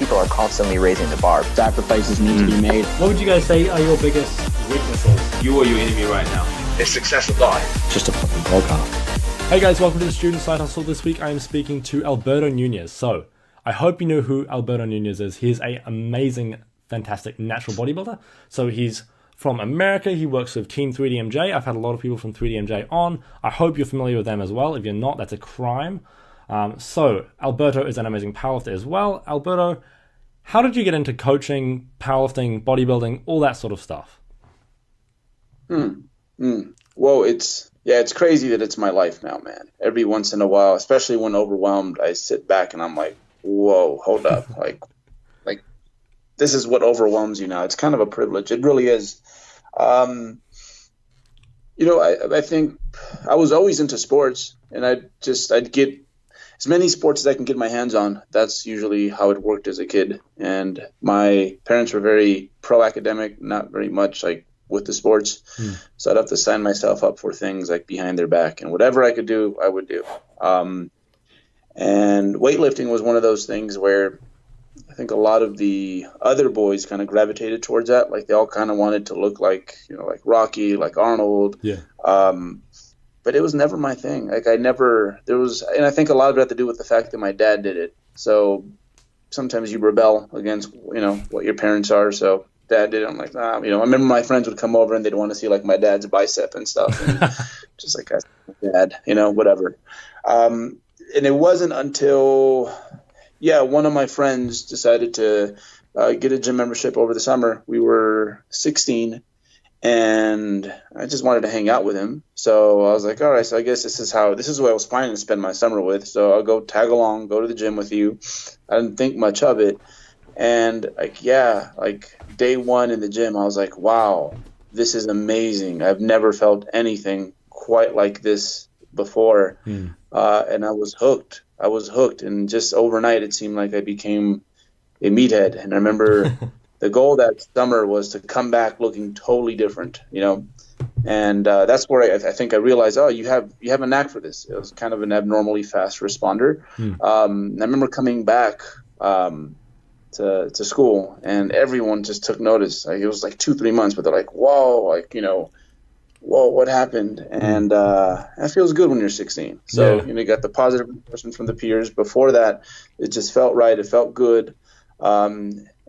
people are constantly raising the bar. Sacrifices need to be made. What would you guys say are your biggest weaknesses? You are your enemy right now. It's success of life. Just a fucking podcast. Hey guys, welcome to the Student Side Hustle. This week I am speaking to Alberto Nunez. So, I hope you know who Alberto Nunez is. He is an amazing, fantastic natural bodybuilder. So he's from America. He works with Team 3DMJ. I've had a lot of people from 3DMJ on. I hope you're familiar with them as well. If you're not, that's a crime. So Alberto is an amazing powerlifter as well. Alberto, how did you get into coaching, powerlifting, bodybuilding, all that sort of stuff? Well, it's crazy that it's my life now, man. Every once in a while, especially when overwhelmed, I sit back and I'm like, whoa, hold up. like this is what overwhelms you now. It's kind of a privilege. It really is. I think I was always into sports, and I'd get as many sports as I can get my hands on. That's usually how it worked as a kid. And my parents were very pro-academic, not very much like with the sports. So I'd have to sign myself up for things like behind their back, and whatever I could do, I would do. And weightlifting was one of those things where I think a lot of the other boys kind of gravitated towards that. Like they all kind of wanted to look like, like Rocky, like Arnold. Yeah. But it was never my thing. Like and I think a lot of it had to do with the fact that my dad did it. So sometimes you rebel against, what your parents are. So dad did it. I'm like, nah, I remember my friends would come over and they'd want to see like my dad's bicep and stuff. And just like, dad, whatever. And it wasn't until, one of my friends decided to get a gym membership over the summer. We were 16 and I just wanted to hang out with him. So I was like, all right, so I guess this is what I was planning to spend my summer with. So I'll go tag along, go to the gym with you. I didn't think much of it. And day one in the gym, I was like, wow, this is amazing. I've never felt anything quite like this before. And I was hooked. And just overnight, it seemed like I became a meathead. And I remember the goal that summer was to come back looking totally different, and that's where I think I realized, you have a knack for this. It was kind of an abnormally fast responder. I remember coming back to school, and everyone just took notice. It was like 2-3 months, but they're like, whoa, whoa, what happened? And that feels good when you're 16. So, you got the positive impression from the peers. Before that, it just felt right. It felt good.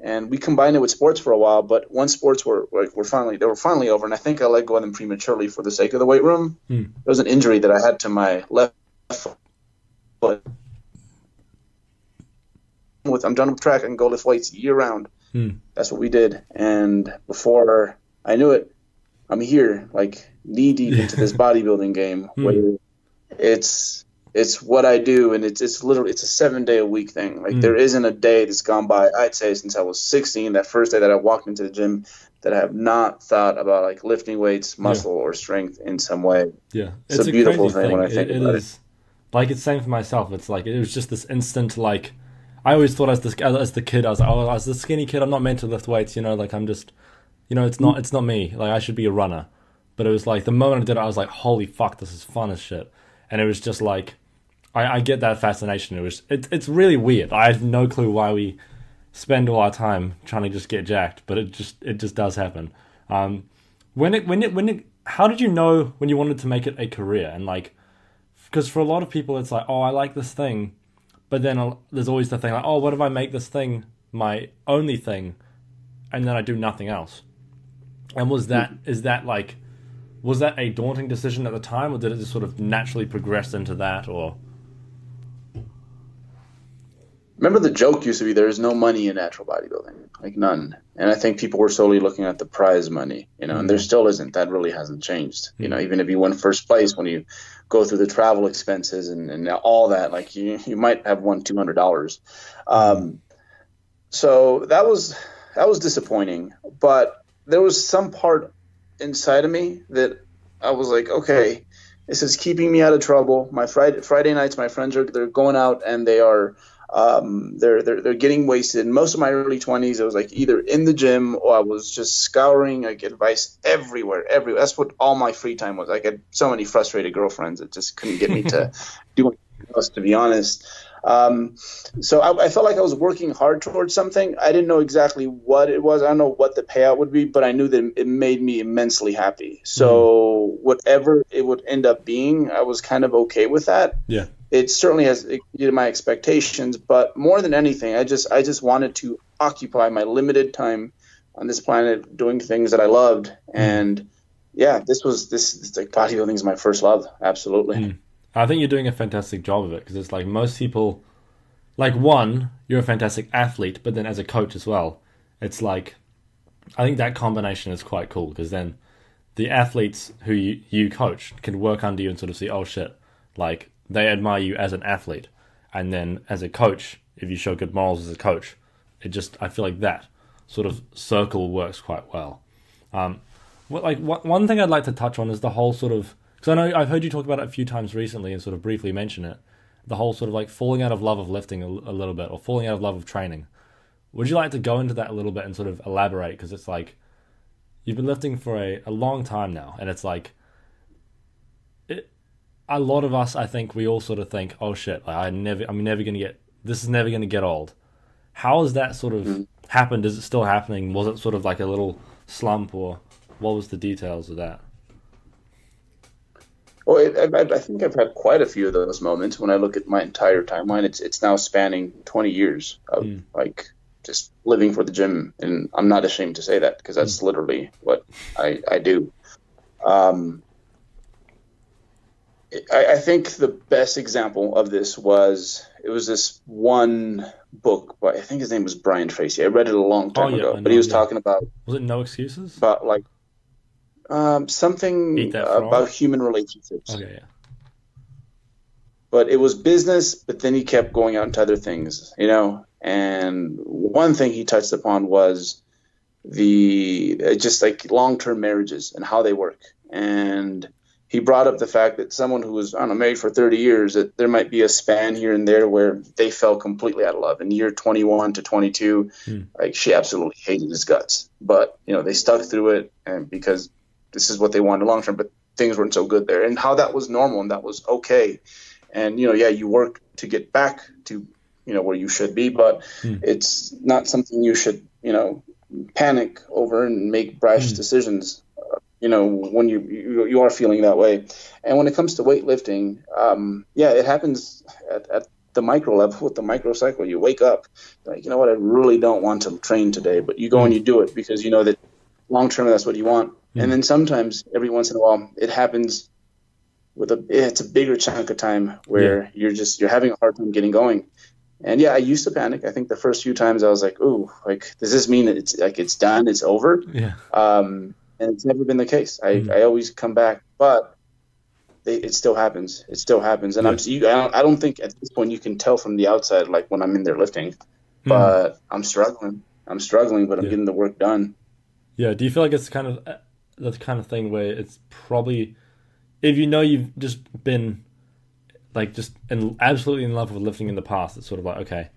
And we combined it with sports for a while, but once sports were finally over, and I think I let go of them prematurely for the sake of the weight room. There was an injury that I had to my left foot. I'm done with track. I can go lift weights year round. That's what we did. And before I knew it, I'm here, like knee deep into this bodybuilding game where it's what I do, and it's a 7-day-a-week thing. Like there isn't a day that's gone by, I'd say, since I was 16, that first day that I walked into the gym, that I have not thought about like lifting weights, muscle, or strength in some way. Yeah, it's a beautiful thing when I think about it. Like it's same for myself. It's like it was just this instant. Like I always thought as the kid, I was like, I was the skinny kid. I'm not meant to lift weights. Like I'm just, it's not me. Like I should be a runner. But it was like the moment I did it, I was like, holy fuck, this is fun as shit. And it was just like, I get that fascination. It's really weird. I have no clue why we spend all our time trying to just get jacked, but it just does happen. How did you know when you wanted to make it a career? And like, because for a lot of people, it's like, I like this thing, but then there's always the thing like, what if I make this thing my only thing, and then I do nothing else? And was that a daunting decision at the time, or did it just sort of naturally progress into that, or? Remember the joke used to be there is no money in natural bodybuilding, like none. And I think people were solely looking at the prize money, and there still isn't. That really hasn't changed. Even if you win first place, when you go through the travel expenses and all that, like you might have won $200. So that was disappointing. But there was some part inside of me that I was like, okay, this is keeping me out of trouble. My Friday nights, my friends they're going out and they are they're getting wasted. And most of my early 20s, it was like either in the gym or I was just scouring. I get advice everywhere. That's what all my free time was. I had so many frustrated girlfriends that just couldn't get me to do anything else, to be honest. So I felt like I was working hard towards something. I didn't know exactly what it was. I don't know what the payout would be, but I knew that it made me immensely happy. So whatever it would end up being, I was kind of okay with that. Yeah. It certainly has exceeded my expectations, but more than anything, I just wanted to occupy my limited time on this planet doing things that I loved. And yeah, this like bodybuilding is my first love. Absolutely. I think you're doing a fantastic job of it, because it's like most people, like, one, you're a fantastic athlete, but then as a coach as well, it's like, I think that combination is quite cool, because then the athletes who you coach can work under you and sort of see, oh shit, like, they admire you as an athlete. And then as a coach, if you show good morals as a coach, I feel like that sort of circle works quite well. One thing I'd like to touch on is the whole sort of, because I know I've heard you talk about it a few times recently and sort of briefly mention it, the whole sort of like falling out of love of lifting a little bit, or falling out of love of training. Would you like to go into that a little bit and sort of elaborate? Because it's like, you've been lifting for a long time now, and it's like, a lot of us, I think, we all sort of think, oh shit, like, this is never going to get old. How has that sort of happened? Is it still happening? Was it sort of like a little slump, or what was the details of that? Well, I think I've had quite a few of those moments. When I look at my entire timeline, it's now spanning 20 years of like just living for the gym, and I'm not ashamed to say that, because that's literally what I do. I think the best example of this was this one book, but I think his name was Brian Tracy. I read it a long time ago, but he was talking about, was it No Excuses? About like something about human relationships. Okay, yeah. But it was business, but then he kept going out into other things, And one thing he touched upon was just like long-term marriages and how they work. And he brought up the fact that someone who was, married for 30 years, that there might be a span here and there where they fell completely out of love. In year 21 to 22, like, she absolutely hated his guts. But, they stuck through it, and because this is what they wanted long term, but things weren't so good there. And how that was normal and that was okay. And, you work to get back to, where you should be, but it's not something you should, panic over and make brash decisions. When you are feeling that way. And when it comes to weightlifting, it happens at the micro level with the microcycle. You wake up like, what, I really don't want to train today, but you go and you do it because you know that long term that's what you want. And then sometimes every once in a while it happens it's a bigger chunk of time where you're having a hard time getting going. And I used to panic. I think the first few times I was like, ooh, like, does this mean that it's done, it's over? Yeah. And it's never been the case. I always come back, but it still happens. It still happens. And I don't think at this point you can tell from the outside, like when I'm in there lifting, but I'm struggling, but I'm getting the work done. Yeah. Do you feel like it's kind of the kind of thing where it's probably, if you've just been like just absolutely in love with lifting in the past, it's sort of like, okay,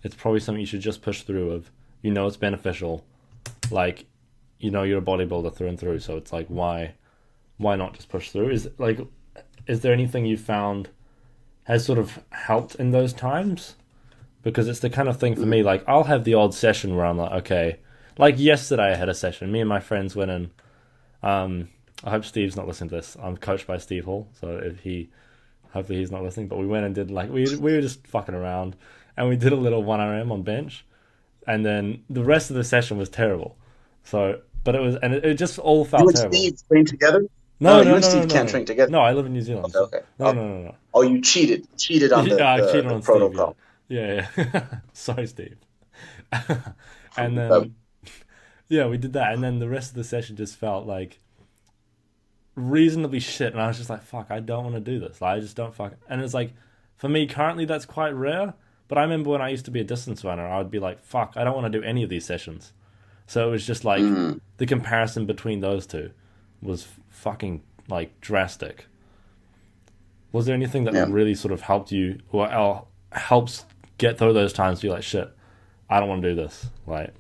it's probably something you should just push through of, it's beneficial. Like, you're a bodybuilder through and through, so it's like, why not just push through? Is there anything you found has sort of helped in those times? Because it's the kind of thing for me, like, I'll have the odd session where I'm like, okay, like yesterday I had a session, me and my friends went in, I hope Steve's not listening to this, I'm coached by Steve Hall, so hopefully he's not listening, but we went and did, like, we were just fucking around, and we did a little 1RM on bench, and then the rest of the session was terrible. So, but it just all felt terrible. You and Steve train together? No, you and Steve can't train together. No, I live in New Zealand. Okay. No. Oh, you cheated on the protocol. Steve, yeah. Sorry, Steve. And then, we did that, and then the rest of the session just felt like reasonably shit, and I was just like, fuck, I don't want to do this. Like, I just don't and it's like, for me, currently that's quite rare, but I remember when I used to be a distance runner, I would be like, fuck, I don't want to do any of these sessions. So it was just like the comparison between those two was fucking like drastic. Was there anything that really sort of helped you, or helps get through those times? Be like, shit, I don't want to do this. Like,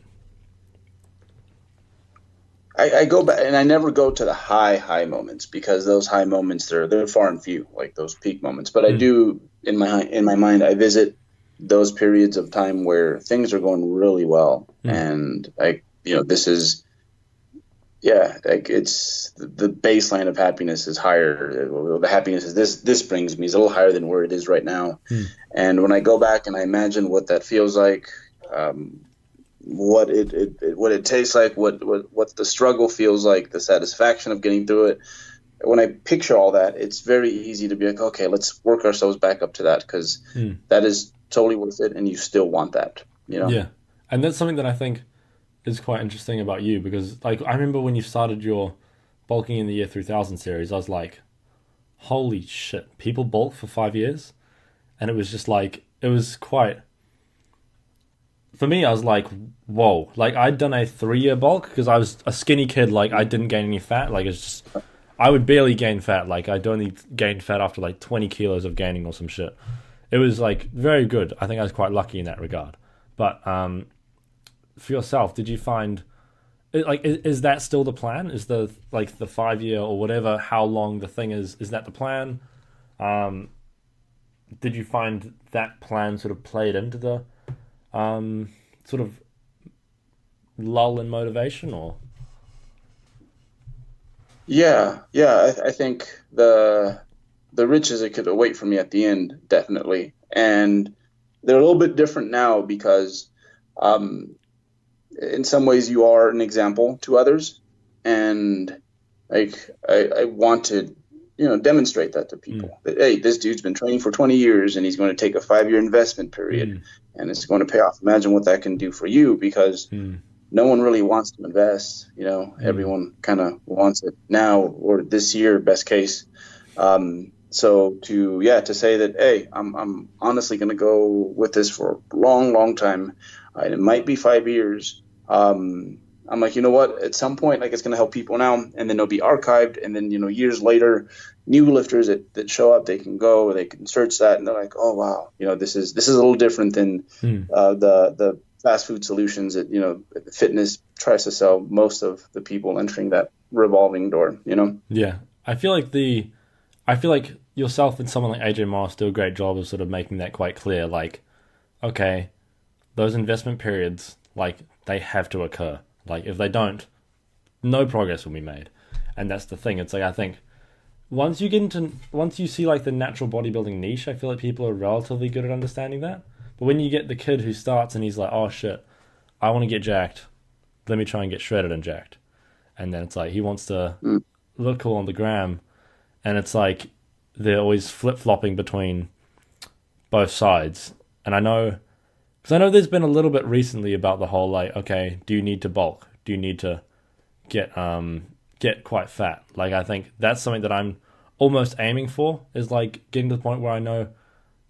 I go back, and I never go to the high moments, because those high moments they're far and few, like those peak moments. But I do in my mind, I visit those periods of time where things are going really well, and like, you know, this is, yeah, like it's the baseline of happiness is higher. The happiness is this brings me is a little higher than where it is right now. And when I go back and I imagine what that feels like, what it tastes like, what the struggle feels like, the satisfaction of getting through it. When I picture all that, it's very easy to be like, okay, let's work ourselves back up to that, because that is totally worth it, and you still want that, you know? Yeah, and that's something that I think is quite interesting about you, because like I remember when you started your bulking in the year 3000 series, I was like, holy shit, people bulk for 5 years? And it was just like, it was quite, for me, I was like, whoa, like I'd done a 3-year bulk because I was a skinny kid, like I didn't gain any fat, like it's just, I would barely gain fat, like I'd only gained fat after like 20 kilos of gaining or some shit. It was like very good. I think I was quite lucky in that regard. But for yourself, did you find, like, is that still the plan? Is the, like, the 5-year or whatever, how long the thing is that the plan? Did you find that plan sort of played into the sort of lull in motivation, or? Yeah, I think the riches that could await for me at the end, definitely. And they're a little bit different now because in some ways you are an example to others, and like I want to, you know, demonstrate that to people that, hey, this dude's been training for 20 years and he's going to take a 5-year investment period and it's going to pay off. Imagine what that can do for you, because no one really wants to invest, you know, everyone kind of wants it now or this year, best case. So to say that, hey, I'm honestly going to go with this for a long time. It might be 5 years. I'm like, you know what, at some point, like, it's going to help people now, and then it'll be archived. And then, you know, years later, new lifters that show up, they can go, they can search that, and they're like, oh, wow, you know, this is a little different than the fast food solutions that, you know, fitness tries to sell most of the people entering that revolving door, you know? Yeah. I feel like yourself and someone like AJ Moss do a great job of sort of making that quite clear. Like, okay, those investment periods, like, they have to occur. Like, if they don't, no progress will be made. And that's the thing. It's like, I think once you see like the natural bodybuilding niche, I feel like people are relatively good at understanding that. But when you get the kid who starts and he's like, oh shit, I want to get jacked, let me try and get shredded and jacked. And then it's like, he wants to look cool on the gram. And it's like, they're always flip-flopping between both sides. And I know there's been a little bit recently about the whole, like, okay, do you need to bulk? Do you need to get quite fat? Like, I think that's something that I'm almost aiming for, is like getting to the point where I know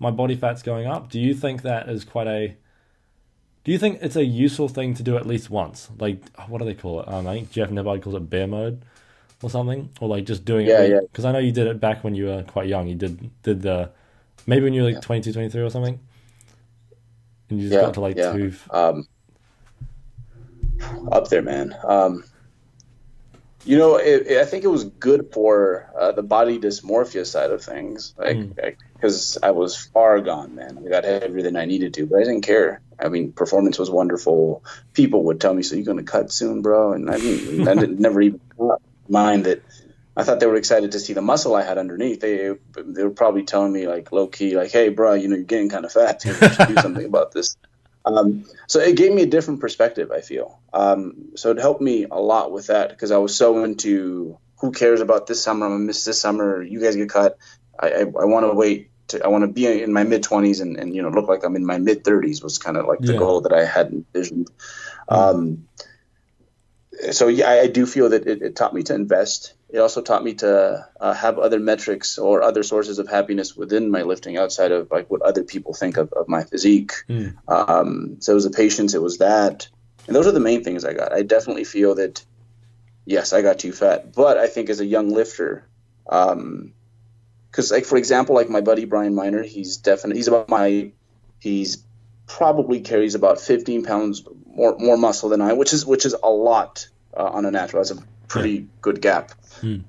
my body fat's going up. Do you think that is do you think it's a useful thing to do at least once? Like, what do they call it? I think Jeff Nibbard calls it bear mode or something, or like just doing it. Yeah. Because I know you did it back when you were quite young. You did the, maybe when you were like 22, 23 or something. And you just got to like 2. Up there, man. You know, I think it was good for the body dysmorphia side of things, like, because I was far gone, man. I got heavier than I needed to, but I didn't care. I mean, performance was wonderful. People would tell me, "So you're going to cut soon, bro?" And I mean, I never even mind that. I thought they were excited to see the muscle I had underneath. They were probably telling me, like, low key, like, "Hey, bro, you know, you're getting kind of fat. You should do something about this." So it gave me a different perspective, I feel. So it helped me a lot with that, because I was so into, who cares about this summer? I'm gonna miss this summer. You guys get cut. I want to wait. I want to be in my mid-20s and you know, look like I'm in my mid-30s was kind of like the goal that I had envisioned. So yeah, I do feel that it taught me to invest. It also taught me to have other metrics or other sources of happiness within my lifting outside of like what other people think of my physique. So it was the patience, it was that. And those are the main things I got. I definitely feel that, yes, I got too fat. But I think as a young lifter, because like, for example, like my buddy Brian Miner, he's probably carries about 15 pounds more muscle than I, which is a lot on a natural. That's a pretty good gap.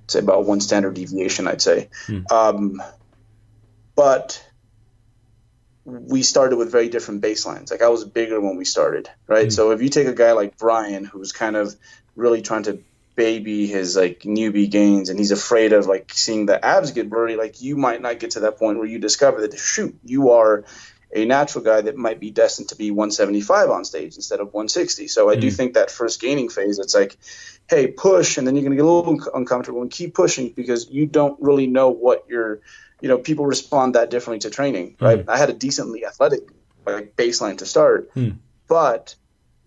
Say about 1 standard deviation, I'd say. But we started with very different baselines. Like I was bigger when we started, right? So if you take a guy like Brian, who's kind of really trying to baby his like newbie gains, and he's afraid of like seeing the abs get blurry, like you might not get to that point where you discover that, shoot, you are a natural guy that might be destined to be 175 on stage instead of 160. So I do think that first gaining phase, it's like, hey, push, and then you're going to get a little uncomfortable and keep pushing because you don't really know what you're, people respond that differently to training, right? I had a decently athletic like baseline to start, but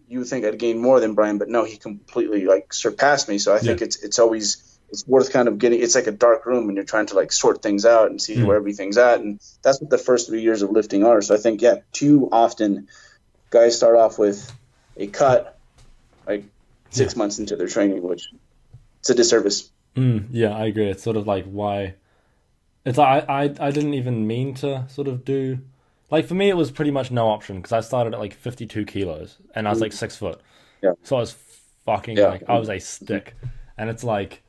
you would think I'd gain more than Brian, but no, he completely like surpassed me. So I think it's worth kind of getting, it's like a dark room when you're trying to like sort things out and see where everything's at. And that's what the first 3 years of lifting are. So I think, too often guys start off with a cut like 6 months into their training, which it's a disservice. Yeah, I agree. It's sort of like why it's like I didn't even mean to sort of do, like for me it was pretty much no option because I started at like 52 kilos and I was like 6 foot. Yeah. So I was fucking like I was a stick. And it's like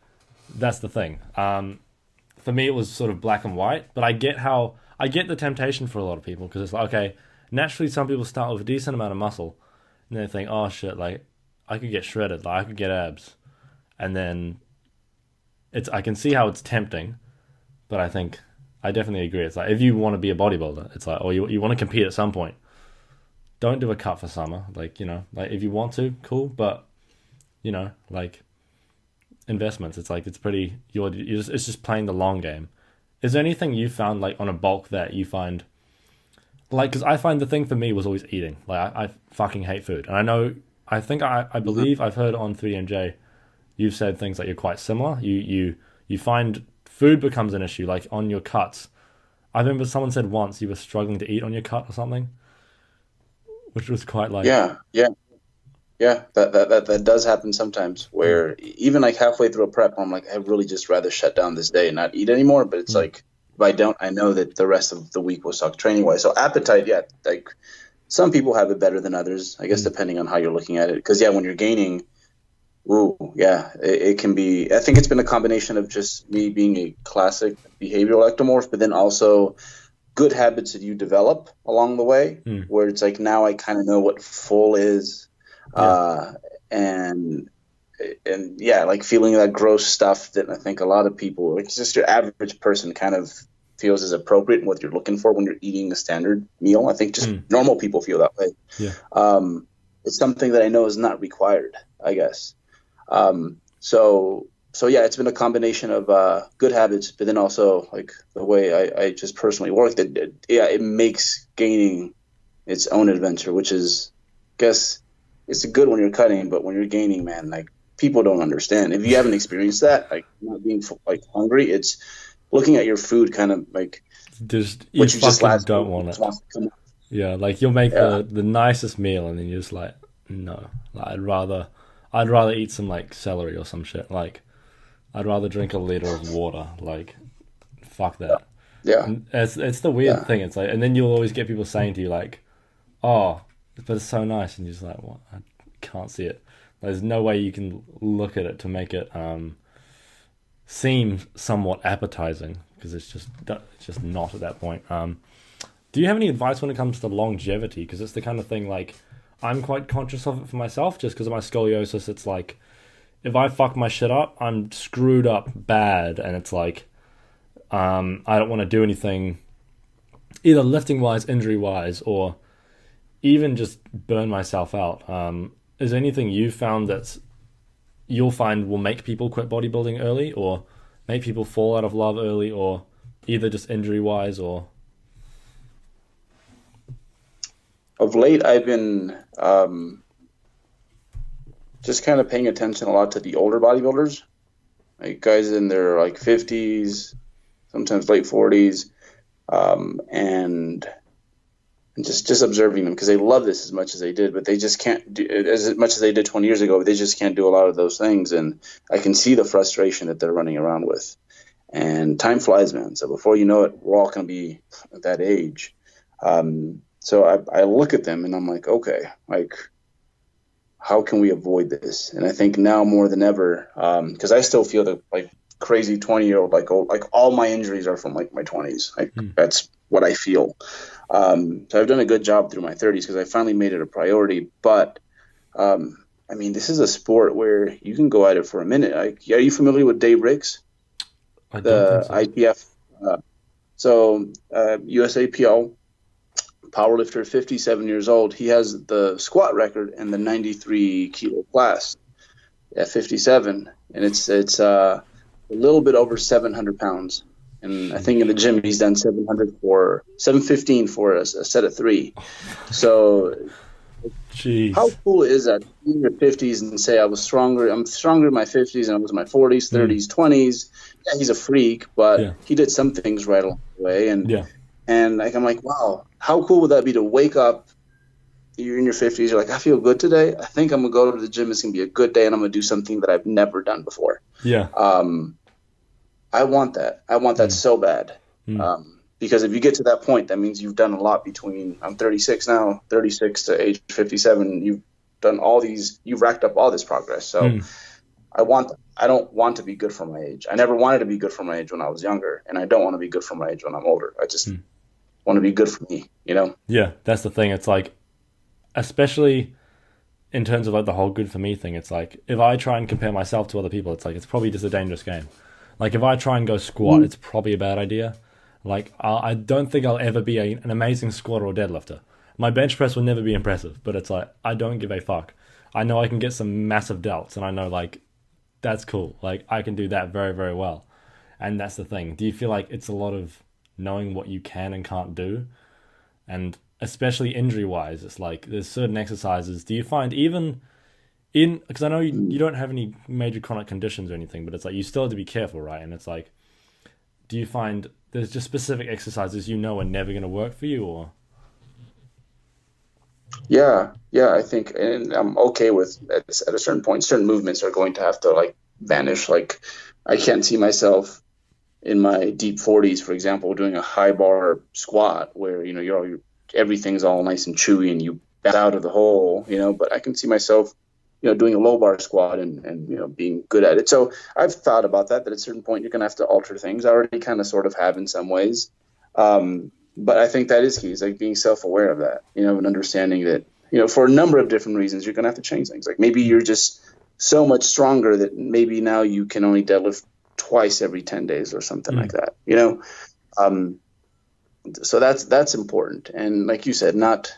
that's the thing. For me it was sort of black and white, but I get the temptation for a lot of people because it's like, okay, naturally some people start with a decent amount of muscle and they think, oh shit, like I could get shredded, like I could get abs. And then I can see how it's tempting, but I definitely agree. It's like if you want to be a bodybuilder, it's like, oh, you want to compete at some point. Don't do a cut for summer. Like, like if you want to, cool. But, like investments, it's like, it's pretty, it's just playing the long game. Is there anything you found like on a bulk that you find, like, because I find the thing for me was always eating. Like I fucking hate food. And I believe I've heard on 3MJ, you've said things like you're quite similar. You find food becomes an issue, like on your cuts. I remember someone said once you were struggling to eat on your cut or something, which was quite like that does happen sometimes. Where even like halfway through a prep, I'm like, I'd really just rather shut down this day and not eat anymore. But it's like if I don't, I know that the rest of the week will suck training wise. So appetite, like some people have it better than others, I guess, depending on how you're looking at it. Because when you're gaining. It can be. I think it's been a combination of just me being a classic behavioral ectomorph, but then also good habits that you develop along the way, where it's like now I kind of know what full is, and like feeling that gross stuff that I think a lot of people, like just your average person, kind of feels is appropriate and what you're looking for when you're eating a standard meal. I think just normal people feel that way. Yeah. It's something that I know is not required, I guess. So it's been a combination of good habits, but then also like the way I just personally work. It makes gaining its own adventure, which is, I guess, it's good when you're cutting, but when you're gaining, man, like people don't understand. If you haven't experienced that, like not being like hungry, it's looking at your food kind of like you fucking don't want it. Yeah, like you'll make the nicest meal, and then you're just like, no, like, I'd rather eat some like celery or some shit. Like I'd rather drink a liter of water. Like fuck that. Yeah. And it's the weird thing. It's like, and then you'll always get people saying to you like, oh, but it's so nice, and you're just like, what? I can't see it. There's no way you can look at it to make it seem somewhat appetizing, because it's just not at that point. Do you have any advice when it comes to longevity? Because it's the kind of thing like I'm quite conscious of it for myself, just because of my scoliosis. It's like if I fuck my shit up, I'm screwed up bad, and it's like I don't want to do anything either lifting wise, injury wise, or even just burn myself out. Is there anything you found that you'll find will make people quit bodybuilding early, or make people fall out of love early, or either just injury wise or? Of late, I've been just kind of paying attention a lot to the older bodybuilders, like guys in their like 50s, sometimes late 40s, and just observing them, because they love this as much as they did, but they just can't do as much as they did 20 years ago. But they just can't do a lot of those things, and I can see the frustration that they're running around with. And time flies, man. So before you know it, we're all going to be at that age. So I look at them and I'm like, okay, like, how can we avoid this? And I think now more than ever, because I still feel that like crazy 20-year-old, like all my injuries are from like my 20s. Like that's what I feel. So I've done a good job through my 30s because I finally made it a priority. But I mean, this is a sport where you can go at it for a minute. Like, are you familiar with Dave Ricks? I don't think so. IPF. USAPL powerlifter, 57 years old. He has the squat record in the 93 kilo class at 57, and it's a little bit over 700 pounds. And I think in the gym he's done 715 for a set of 3. So Jeez. how cool is that? In your 50s and say I'm stronger in my 50s than I was in my 40s, 30s, 20s. Yeah, he's a freak, but he did some things right along the way. And like I'm like, wow, how cool would that be to wake up? You're in your 50s. You're like, I feel good today. I think I'm gonna go to the gym. It's gonna be a good day, and I'm gonna do something that I've never done before. Yeah. I want that. I want that so bad. Because if you get to that point, that means you've done a lot between. I'm 36 now, 36 to age 57. You've done all these. You've racked up all this progress. So I don't want to be good for my age. I never wanted to be good for my age when I was younger, and I don't want to be good for my age when I'm older. I just want to be good for me, you know? Yeah, that's the thing. It's like, especially in terms of like the whole good for me thing, it's like, if I try and compare myself to other people, it's like, it's probably just a dangerous game. Like, if I try and go squat, it's probably a bad idea. Like, I don't think I'll ever be an amazing squatter or deadlifter. My bench press will never be impressive, but it's like, I don't give a fuck. I know I can get some massive delts, and I know, like, that's cool. Like, I can do that very, very well. And that's the thing. Do you feel like it's a lot of knowing what you can and can't do? And especially injury-wise, it's like, there's certain exercises. Do you find even in... Because I know you don't have any major chronic conditions or anything, but it's like, you still have to be careful, right? And it's like, do you find there's just specific exercises you know are never going to work for you, or... Yeah, I think, and I'm okay with at a certain point, certain movements are going to have to like vanish. Like, I can't see myself in my deep 40s, for example, doing a high bar squat where, you know, everything's all nice and chewy and you bat out of the hole, you know, but I can see myself, you know, doing a low bar squat and, you know, being good at it. So I've thought about that at a certain point, you're going to have to alter things. I already kind of sort of have in some ways. But I think that is key, is like being self-aware of that, you know, and understanding that, you know, for a number of different reasons, you're going to have to change things. Like maybe you're just so much stronger that maybe now you can only deadlift twice every 10 days or something like that, you know? So that's important. And like you said, not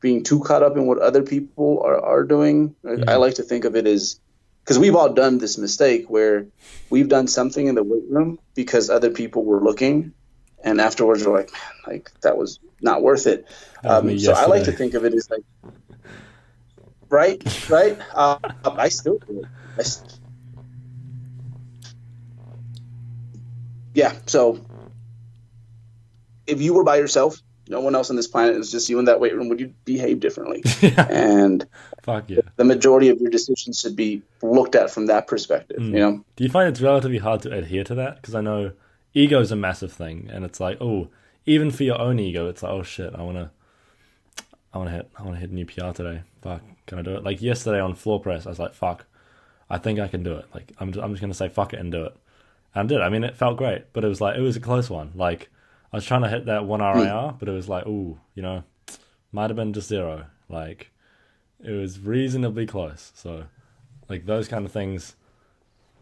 being too caught up in what other people are doing. I like to think of it as, because we've all done this mistake where we've done something in the weight room because other people were looking. And afterwards, we're like, man, like that was not worth it. So I like to think of it as like, right. I still do it. Yeah. So if you were by yourself, no one else on this planet, it was just you in that weight room, would you behave differently? And fuck yeah. The majority of your decisions should be looked at from that perspective. You know. Do you find it's relatively hard to adhere to that? Because I know ego is a massive thing, and it's like, oh, even for your own ego, it's like, oh shit, I wanna hit a new PR today. Fuck, can I do it? Like yesterday on floor press, I was like, fuck, I think I can do it. Like I'm just gonna say fuck it and do it, and I did. I mean, it felt great, but it was a close one. Like I was trying to hit that 1 RIR, but it was like, ooh, you know, might have been just 0. Like it was reasonably close. So like those kind of things,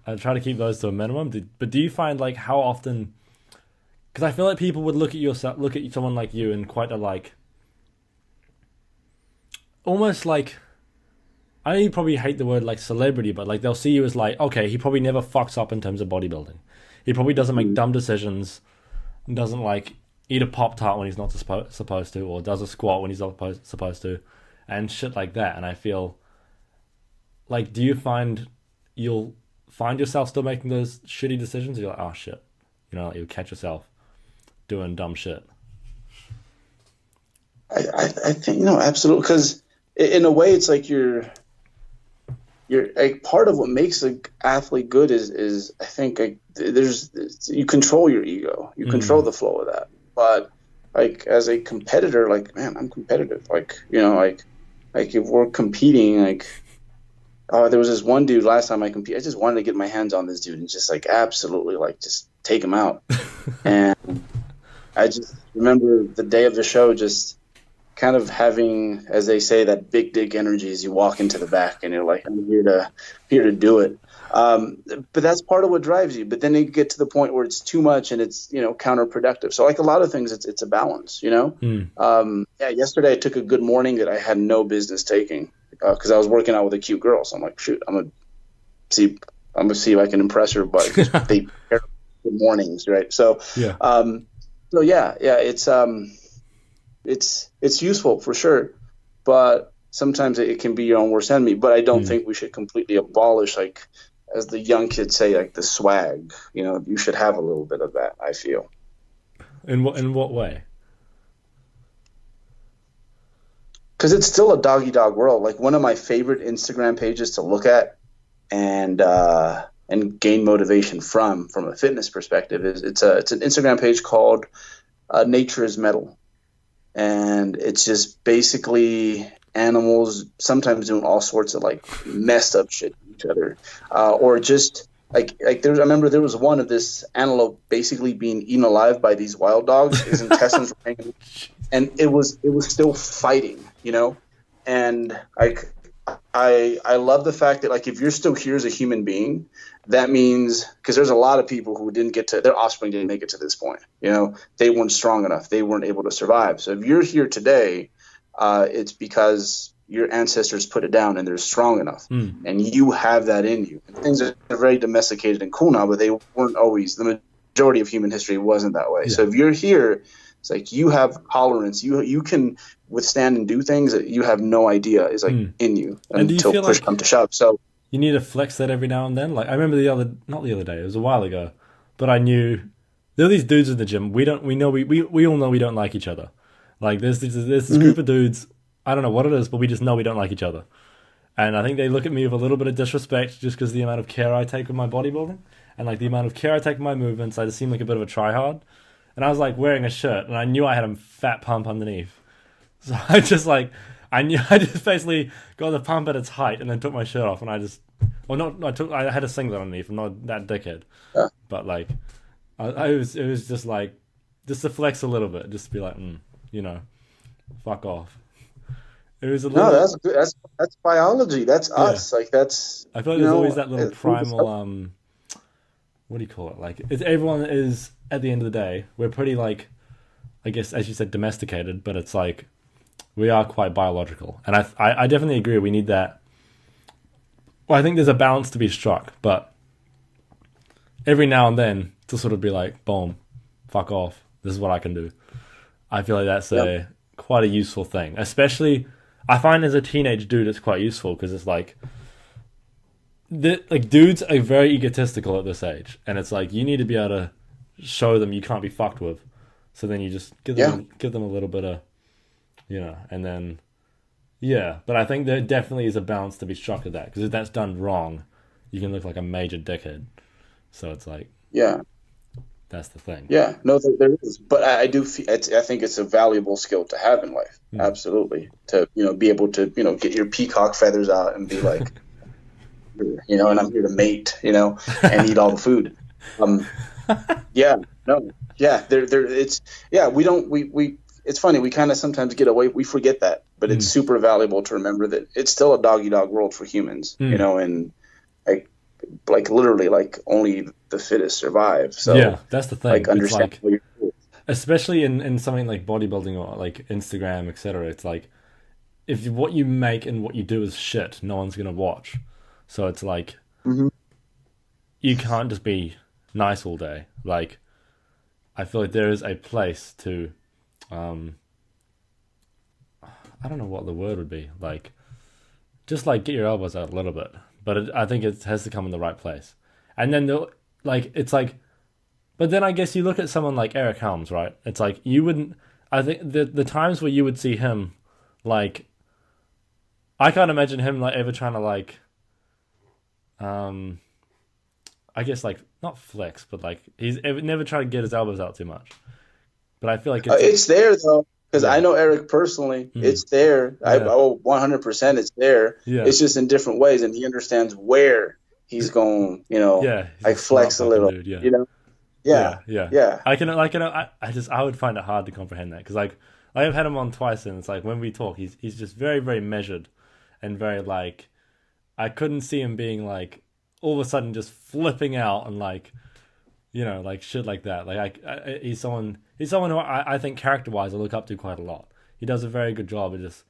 I try to keep those to a minimum. But do you find like how often? Because I feel like people would look at someone like you in quite a like, almost like, I know you probably hate the word like celebrity, but like they'll see you as like, okay, he probably never fucks up in terms of bodybuilding. He probably doesn't make dumb decisions, doesn't like eat a Pop-Tart when he's not supposed to, or does a squat when he's not supposed to, and shit like that. And I feel like, do you find you'll find yourself still making those shitty decisions? Or you're like, oh shit, you know, like you'll catch yourself doing dumb shit. I think, you know, absolutely, because in a way it's like you're like part of what makes an athlete good is I think like you control your ego, you control the flow of that. But like as a competitor, like man, I'm competitive. Like, you know, like if we're competing, like Oh, there was this one dude last time I competed. I just wanted to get my hands on this dude and just like absolutely like just take him out. And I just remember the day of the show, just kind of having, as they say, that big dick energy as you walk into the back and you're like, I'm here to do it. But that's part of what drives you. But then you get to the point where it's too much and it's, counterproductive. So like a lot of things, it's a balance, yesterday I took a good morning that I had no business taking because I was working out with a cute girl. So I'm like, shoot, I'm gonna see if I can impress her, but they pair good mornings, right? So, Yeah. It's useful for sure, but sometimes it can be your own worst enemy. But I don't think we should completely abolish, like, as the young kids say, like the swag. You should have a little bit of that, I feel. In what way? Because it's still a doggy dog world. Like one of my favorite Instagram pages to look at and gain motivation from a fitness perspective is it's an Instagram page called Nature is Metal. And it's just basically animals sometimes doing all sorts of like messed up shit to each other, or just like I remember there was one of this antelope basically being eaten alive by these wild dogs. His intestines were hanging, and it was still fighting, And I love the fact that like if you're still here as a human being, that means because there's a lot of people who didn't get to their offspring didn't make it to this point. They weren't strong enough. They weren't able to survive. So if you're here today, it's because your ancestors put it down and they're strong enough, and you have that in you. And things are very domesticated and cool now, but they weren't always. The majority of human history wasn't that way. Yeah. So if you're here, it's like you have tolerance. You can withstand and do things that you have no idea is like in you until push come to shove. So you need to flex that every now and then. Like I remember not the other day, it was a while ago, but I knew there are these dudes in the gym. We all know we don't like each other. Like there's this group of dudes. I don't know what it is, but we just know we don't like each other. And I think they look at me with a little bit of disrespect just because the amount of care I take with my bodybuilding and like the amount of care I take with my movements. I just seem like a bit of a tryhard. And I was like wearing a shirt and I knew I had a fat pump underneath. So I just basically got the pump at its height and then took my shirt off and I had a singlet underneath. I'm not that dickhead. Yeah. But like, it was just like, just to flex a little bit, just to be like, fuck off. It was a little. No, that's good. That's biology. That's us. Like that's. I feel like there's always that little primal. What do you call it? Like everyone is at the end of the day. We're pretty like, I guess as you said, domesticated, but it's like we are quite biological, and I definitely agree. We need that. Well, I think there's a balance to be struck, but every now and then to sort of be like, boom, fuck off. This is what I can do. I feel like that's quite a useful thing, especially. I find as a teenage dude, it's quite useful because it's like, dudes are very egotistical at this age, and it's like you need to be able to show them you can't be fucked with. So then you just give them a little bit of, and then, But I think there definitely is a balance to be struck at that because if that's done wrong, you can look like a major dickhead. So it's like, that's the thing. Yeah, no, there is, but I do. I think it's a valuable skill to have in life. Absolutely, to be able to get your peacock feathers out and be like, and I'm here to mate, and eat all the food. It's funny. We kind of sometimes get away. We forget that, but it's super valuable to remember that it's still a dog eat dog world for humans. And like literally, like only the fittest survive. So that's the thing. Like understand what you're doing. Especially in something like bodybuilding or like Instagram, etc. It's like if what you make and what you do is shit, no one's gonna watch. So it's like you can't just be nice all day. Like I feel like there is a place to, I don't know what the word would be. Like just like get your elbows out a little bit. But I think it has to come in the right place. And then, but then I guess you look at someone like Eric Helms, right? It's like, you wouldn't, I think the times where you would see him, like, I can't imagine him, like, ever trying to, like, I guess, like, not flex, but, like, he's never tried to get his elbows out too much. But I feel like it's there, though. Because I know Eric personally. It's there. Yeah. I 100% it's there. Yeah. It's just in different ways, and he understands where he's going. Yeah, he's like flex a smart little. fucking dude, Yeah. Yeah. I would find it hard to comprehend that because like I've had him on twice, and it's like when we talk, he's just very, very measured and very like I couldn't see him being like all of a sudden just flipping out and like like shit like that. Like he's someone who I think character wise I look up to quite a lot. He does a very good job of just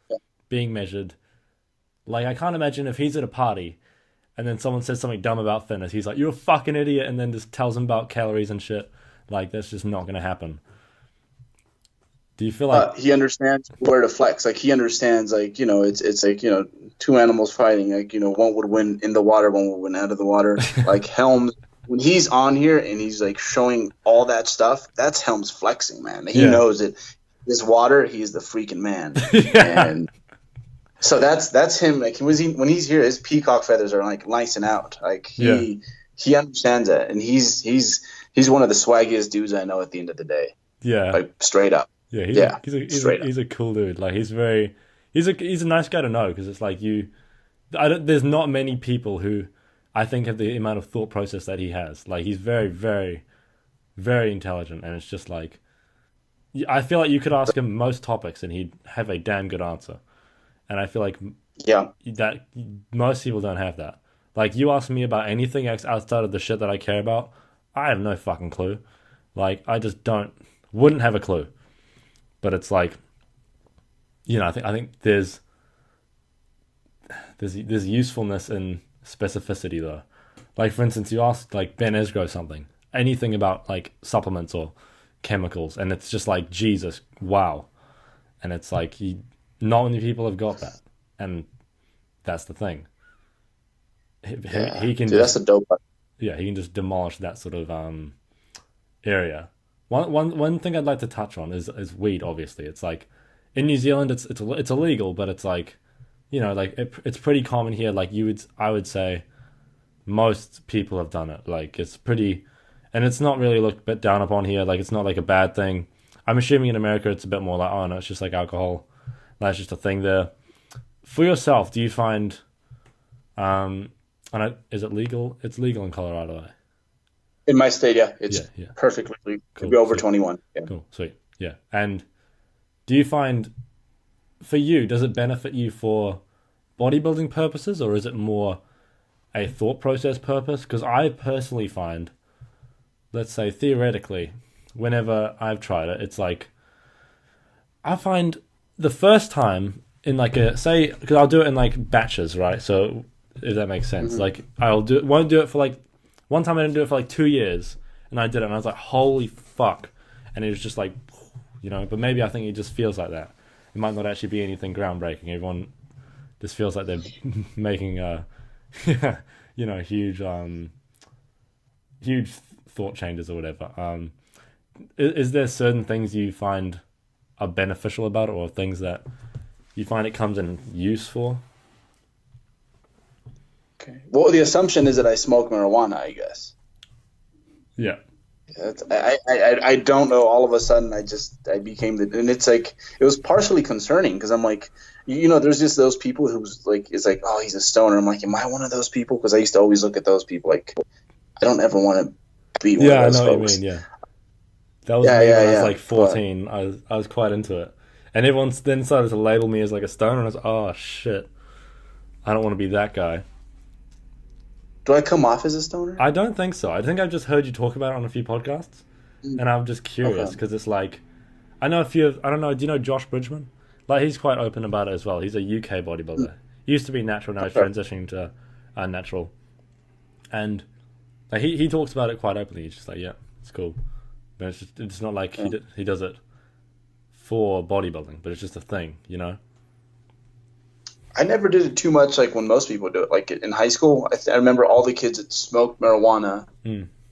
being measured. Like I can't imagine if he's at a party and then someone says something dumb about fitness, he's like, "You're a fucking idiot," and then just tells him about calories and shit. Like that's just not gonna happen. Do you feel like he understands where to flex? Like he understands, like it's like two animals fighting. Like one would win in the water, one would win out of the water. Like Helms, when he's on here and he's like showing all that stuff, that's Helms flexing, man. He knows it. This water, he's the freaking man. And so that's him. Like when he's here, his peacock feathers are like nicing out. Like he understands that, and he's one of the swaggiest dudes I know at the end of the day. Yeah, like straight up. Yeah, he's a cool dude. Like he's a nice guy to know because it's like there's not many people who I think have the amount of thought process that he has. Like he's very, very, very intelligent, and it's just like I feel like you could ask him most topics and he'd have a damn good answer. And I feel like that most people don't have that. Like you ask me about anything outside of the shit that I care about, I have no fucking clue. Like I just wouldn't have a clue. But it's like, I think there's usefulness in specificity though. Like for instance, you ask like Ben Esgro something, anything about like supplements or chemicals, and it's just like Jesus, wow. And it's like not many people have got that, and that's the thing. He can. Dude, that's a dope part. Yeah, he can just demolish that sort of area. One thing I'd like to touch on is weed. Obviously, it's like in New Zealand, it's illegal, but it's like it's pretty common here. Like I would say most people have done it. Like it's pretty, and it's not really looked bit down upon here. Like it's not like a bad thing. I'm assuming in America it's a bit more like, oh no, it's just like alcohol. That's just a thing there. For yourself, do you find, is it legal? It's legal in Colorado. In my state, it's perfectly legal. Cool. Be over 21. Yeah. Cool, sweet, yeah. And do you find, for you, does it benefit you for bodybuilding purposes, or is it more a thought process purpose? Because I personally find, let's say theoretically, whenever I've tried it, it's like I find the first time in like because I'll do it in like batches, right? So if that makes sense, like won't do it for like one time I didn't do it for like 2 years, and I did it, and I was like, holy fuck, and it was just like, but maybe I think it just feels like that. It might not actually be anything groundbreaking. Everyone just feels like they're making huge thought changes or whatever. Is there certain things you find are beneficial about it, or things that you find it comes in use for? Okay. Well, the assumption is that I smoke marijuana, I guess. Yeah. I don't know. All of a sudden, I became and it's like it was partially concerning because I'm like, there's just those people who's like, it's like, oh, he's a stoner. I'm like, am I one of those people? Because I used to always look at those people like, I don't ever want to be one of those folks. Yeah, I know what you mean. Yeah. That was me when I was like 14. But I was quite into it. And everyone then started to label me as like a stoner, and I was like, oh shit, I don't want to be that guy. Do I come off as a stoner? I don't think so. I think I've just heard you talk about it on a few podcasts, and I'm just curious because it's like, I know a few I don't know, do you know Josh Bridgman? Like he's quite open about it as well. He's a UK bodybuilder. He used to be natural, now he's transitioning to unnatural. And like he talks about it quite openly. He's just like, yeah, it's cool. But it's not like he does it for bodybuilding, but it's just a thing, I never did it too much like when most people do it. Like in high school, I remember all the kids that smoked marijuana,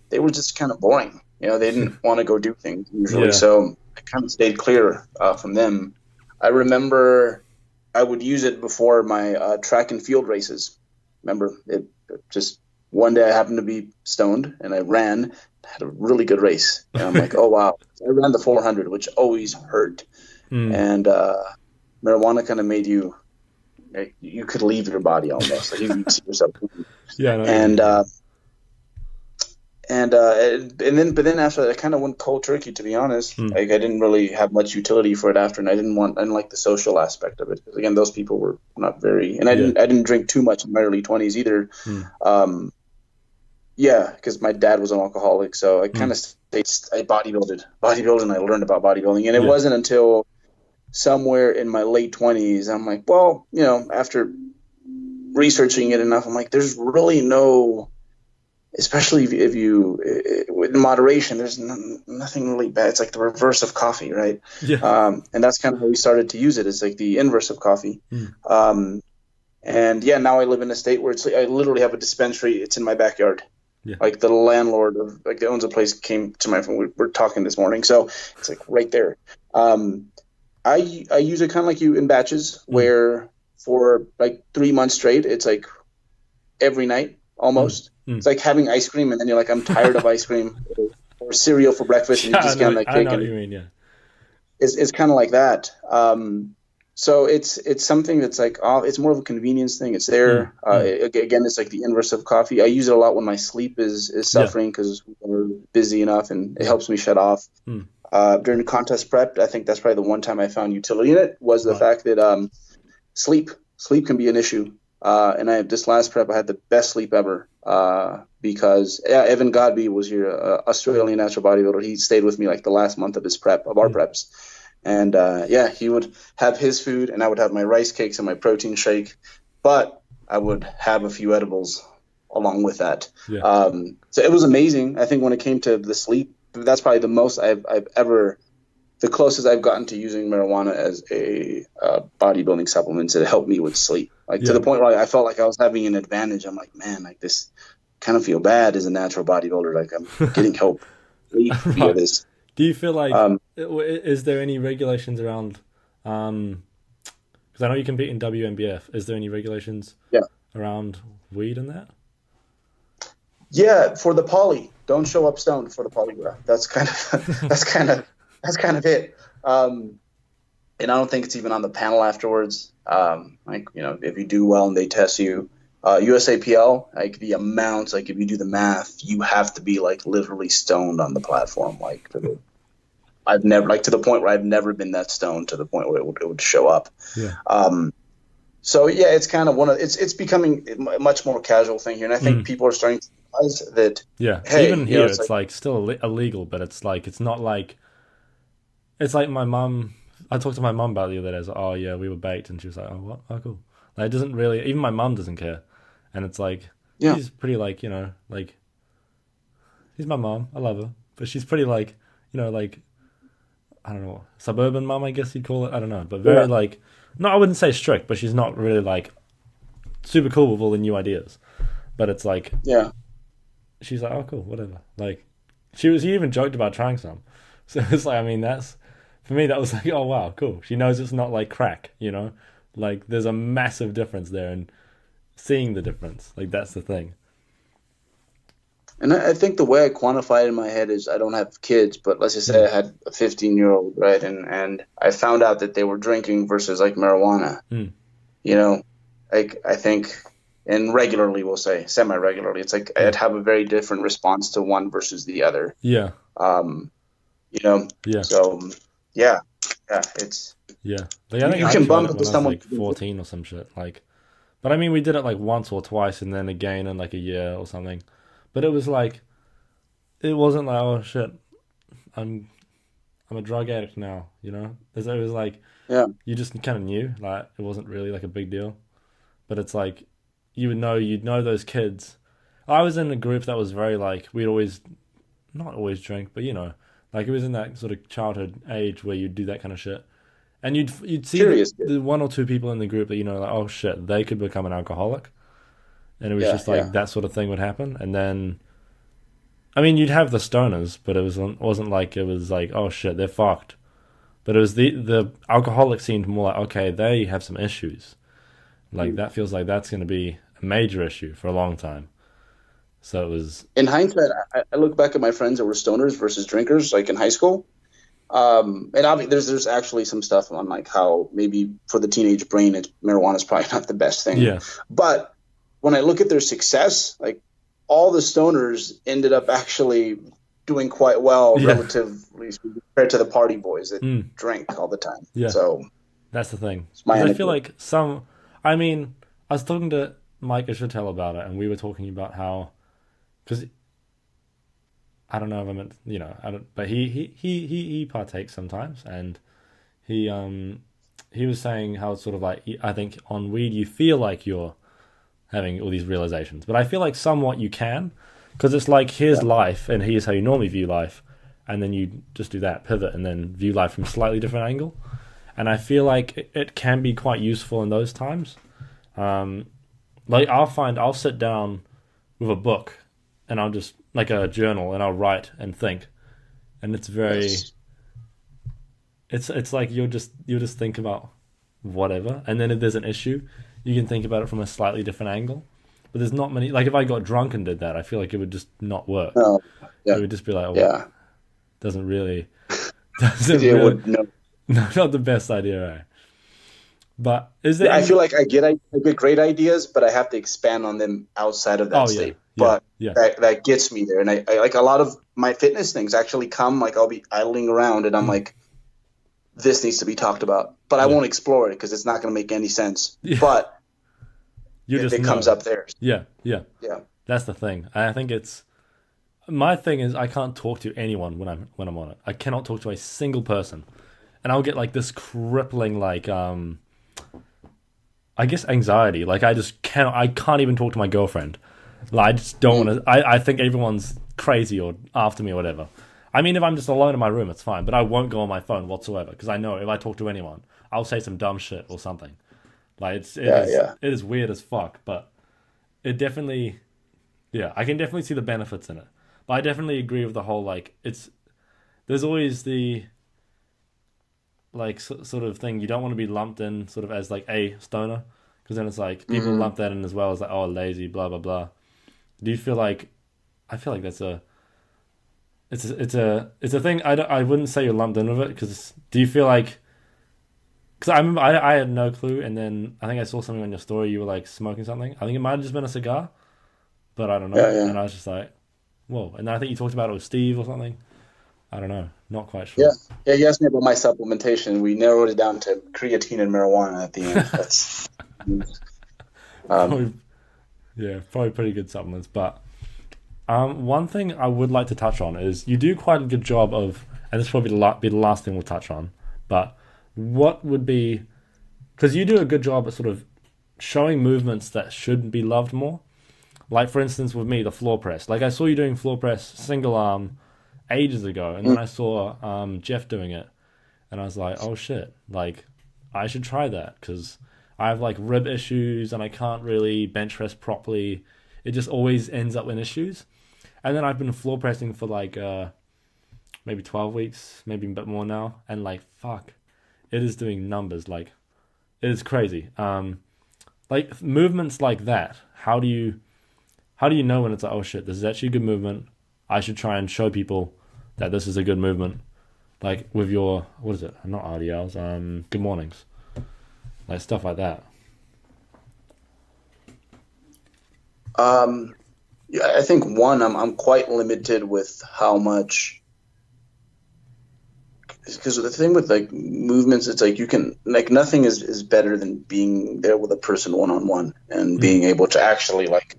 they were just kind of boring. They didn't want to go do things usually. So I kind of stayed clear from them. I remember I would use it before my track and field races. Remember, it just one day I happened to be stoned and I had a really good race. And I'm like, oh, wow. I ran the 400, which always hurt. and marijuana kind of made you could leave your body almost. Like you could see yourself. Yeah, no, And but then after that, I kind of went cold turkey, to be honest. Like I didn't really have much utility for it after, and I didn't like the social aspect of it, because again, those people were not very, and I didn't drink too much in my early 20s either. Because my dad was an alcoholic, so I kind of I bodybuilded, and I learned about bodybuilding, and it wasn't until somewhere in my late 20s I'm like, well, after researching it enough, I'm like, there's really no, especially if you with moderation, there's nothing really bad. It's like the reverse of coffee, right? And that's kind of how we started to use it. It's like the inverse of coffee. And now I live in a state where I literally have a dispensary. It's in my backyard. Like the landlord that owns a place came to my phone. We're talking this morning, so it's like right there. I use it kind of like you in batches, where for like 3 months straight, it's like every night almost. It's like having ice cream, and then you're like, I'm tired of ice cream, or cereal for breakfast, and you just get on that cake. I know what you mean, It's kind of like that. So it's something that's like, it's more of a convenience thing. It's there. Again, it's like the inverse of coffee. I use it a lot when my sleep is suffering, because we're busy enough, and it helps me shut off. During the contest prep, I think that's probably the one time I found utility in it, was the fact that sleep can be an issue. And this last prep, I had the best sleep ever, because Evan Godby was here, Australian natural bodybuilder. He stayed with me like the last month of our preps. And he would have his food, and I would have my rice cakes and my protein shake, but I would have a few edibles along with that. So it was amazing. I think when it came to the sleep, that's probably the most I've ever, the closest I've gotten to using marijuana as a bodybuilding supplement to help me with sleep. Like to the point where I felt like I was having an advantage. I'm like, man, like this, kind of feel bad as a natural bodybuilder. Like I'm getting help via this. Do you feel like, is there any regulations around, because I know you compete in WNBF, is there any regulations around weed and that? Yeah, for the poly, don't show up stoned for the polygraph. That's kind of it. And I don't think it's even on the panel afterwards. If you do well and they test you, USAPL, like the amounts, like if you do the math, you have to be like literally stoned on the platform. Like I've never, like to the point where I've never been that stoned to the point where it would show up. So it's kind of it's becoming a much more casual thing here, and I think people are starting to realize that. Hey, even here it's like still illegal, but it's like it's not like. It's like my mum. I talked to my mum about it the other day. I was like, oh yeah, we were baked, and she was like, oh what? Oh cool. Like it doesn't really. Even my mum doesn't care, and it's like she's pretty like like. She's my mum. I love her, but she's pretty like like. I don't know, suburban mum, I guess you'd call it. I don't know, but very like, no, I wouldn't say strict, but she's not really like super cool with all the new ideas. But it's like, she's like, oh cool, whatever. Like, she even joked about trying some. So it's like, I mean, for me, that was like, oh wow, cool. She knows it's not like crack, like there's a massive difference there, and seeing the difference, like that's the thing. And I think the way I quantify it in my head is, I don't have kids, but let's just say I had a 15-year-old, right? And I found out that they were drinking versus like marijuana, like I think, and regularly, we'll say semi-regularly, it's like I'd have a very different response to one versus the other. So it's Like, I think you can bump into someone like 14 or some shit, like, but I mean, we did it like once or twice, and then again in like a year or something. But it was like, it wasn't like, oh shit, I'm a drug addict now, It was like, you just kind of knew, like it wasn't really like a big deal. But it's like, you'd know those kids. I was in a group that was very like, we'd always, not always drink, but like it was in that sort of childhood age where you'd do that kind of shit. And you'd see the one or two people in the group that like, oh shit, they could become an alcoholic. And it was just like that sort of thing would happen. And then, I mean, you'd have the stoners, but it wasn't like it was like, oh shit, they're fucked. But it was the alcoholic seemed more like, okay, they have some issues. Like that feels like that's going to be a major issue for a long time. So it was. In hindsight, I look back at my friends that were stoners versus drinkers, like in high school, There's actually some stuff on like how maybe for the teenage brain, marijuana is probably not the best thing. Yeah. But when I look at their success, like all the stoners ended up actually doing quite well relatively compared to the party boys that drank all the time. Yeah. So that's the thing. I feel like I was talking to Mike Ishotel about it, and we were talking about how, because I don't know if I meant, but he partakes sometimes, and he was saying how it's sort of like, I think on weed you feel like you're having all these realizations, but I feel like somewhat you can, because it's like, here's life, and here's how you normally view life, and then you just do that pivot and then view life from a slightly different angle, and I feel like it can be quite useful in those times. Like I'll sit down with a book, and I'll just, like a journal, and I'll write and think, and it's very, it's like you'll just think about whatever, and then if there's an issue, you can think about it from a slightly different angle. But there's not many, like if I got drunk and did that, I feel like it would just not work. No. Yeah. It would just be like, doesn't really, not the best idea, right? But is there? I feel like I get great ideas, but I have to expand on them outside of that state. But that gets me there, and I like a lot of my fitness things actually come like I'll be idling around, and I'm like, this needs to be talked about, but I won't explore it because it's not going to make any sense. Yeah. But it comes up there. Yeah. That's the thing. I think my thing is I can't talk to anyone when I'm on it. I cannot talk to a single person, and I'll get like this crippling like I guess anxiety. Like I can't even talk to my girlfriend. Like I just don't want to. I think everyone's crazy or after me or whatever. I mean, if I'm just alone in my room, it's fine. But I won't go on my phone whatsoever because I know if I talk to anyone, I'll say some dumb shit or something. Like it is weird as fuck, but it definitely, I can definitely see the benefits in it. But I definitely agree with the whole like there's always the like sort of thing you don't want to be lumped in sort of as like a stoner, because then it's like people lump that in as well as like, oh, lazy, blah blah blah. Do you feel like? I feel like that's it's a thing. I wouldn't say you're lumped in with it, because do you feel like? Because I remember I had no clue, and then I think I saw something on your story. You were like smoking something. I think it might have just been a cigar, but I don't know. Yeah. And I was just like, whoa. And then I think you talked about it with Steve or something. I don't know. Not quite sure. Yeah. You asked me about my supplementation. We narrowed it down to creatine and marijuana at the end. That's probably pretty good supplements. But one thing I would like to touch on is you do quite a good job of, and this will probably be the last thing we'll touch on, but what would be, because you do a good job at sort of showing movements that should be loved more. Like for instance with me, the floor press. Like I saw you doing floor press single arm ages ago, and then I saw Jeff doing it, and I was like, oh shit, like I should try that, because I have like rib issues and I can't really bench press properly. It just always ends up in issues. And then I've been floor pressing for like maybe 12 weeks, maybe a bit more now, and like fuck, it is doing numbers. Like it is crazy. Like movements like that, how do you know when it's like, oh shit, this is actually a good movement, I should try and show people that this is a good movement? Like with your, what is it? Not RDLs, good mornings. Like stuff like that. I think I'm quite limited with how much, because the thing with like movements, it's like you can, like nothing is better than being there with a person one-on-one and being able to actually like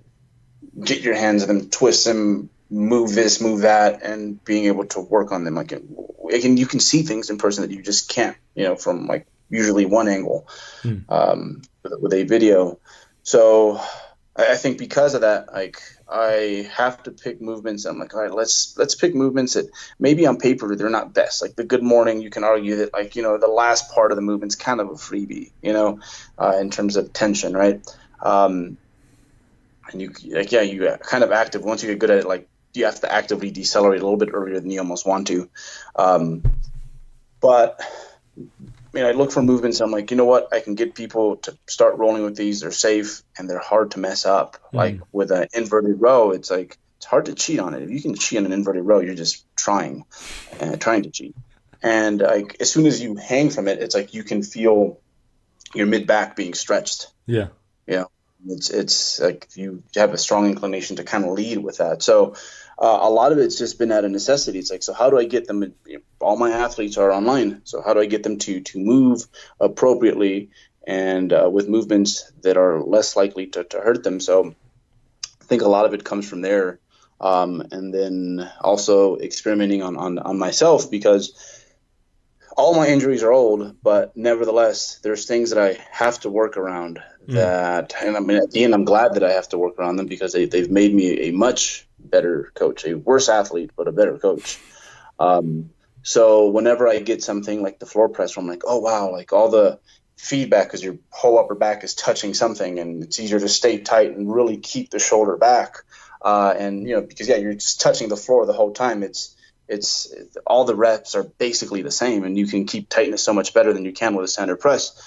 get your hands in them, twist them, move this, move that, and being able to work on them. Like you can see things in person that you just can't, from like usually one angle with a video. So I think because of that, like I have to pick movements. I'm like, all right, let's pick movements that maybe on paper they're not best. Like the good morning, you can argue that like, the last part of the movement's kind of a freebie, in terms of tension, right? And you kind of active. Once you get good at it, like you have to actively decelerate a little bit earlier than you almost want to. But I look for movements. I'm like, you know what? I can get people to start rolling with these. They're safe and they're hard to mess up. Like with an inverted row, it's like it's hard to cheat on it. If you can cheat on an inverted row, you're just trying to cheat. And like as soon as you hang from it, it's like you can feel your mid back being stretched. Yeah. Yeah, it's like you have a strong inclination to kind of lead with that. So a lot of it's just been out of necessity. It's like, so how do I get them? All my athletes are online, so how do I get them to move appropriately and with movements that are less likely to hurt them? So I think a lot of it comes from there, and then also experimenting on myself, because all my injuries are old, but nevertheless, there's things that I have to work around that, and I mean, at the end, I'm glad that I have to work around them, because they've made me a much better coach, a worse athlete, but a better coach. So whenever I get something like the floor press, where I'm like, oh, wow, like all the feedback, because your whole upper back is touching something, and it's easier to stay tight and really keep the shoulder back. And, because, you're just touching the floor the whole time. It's all the reps are basically the same, and you can keep tightness so much better than you can with a standard press.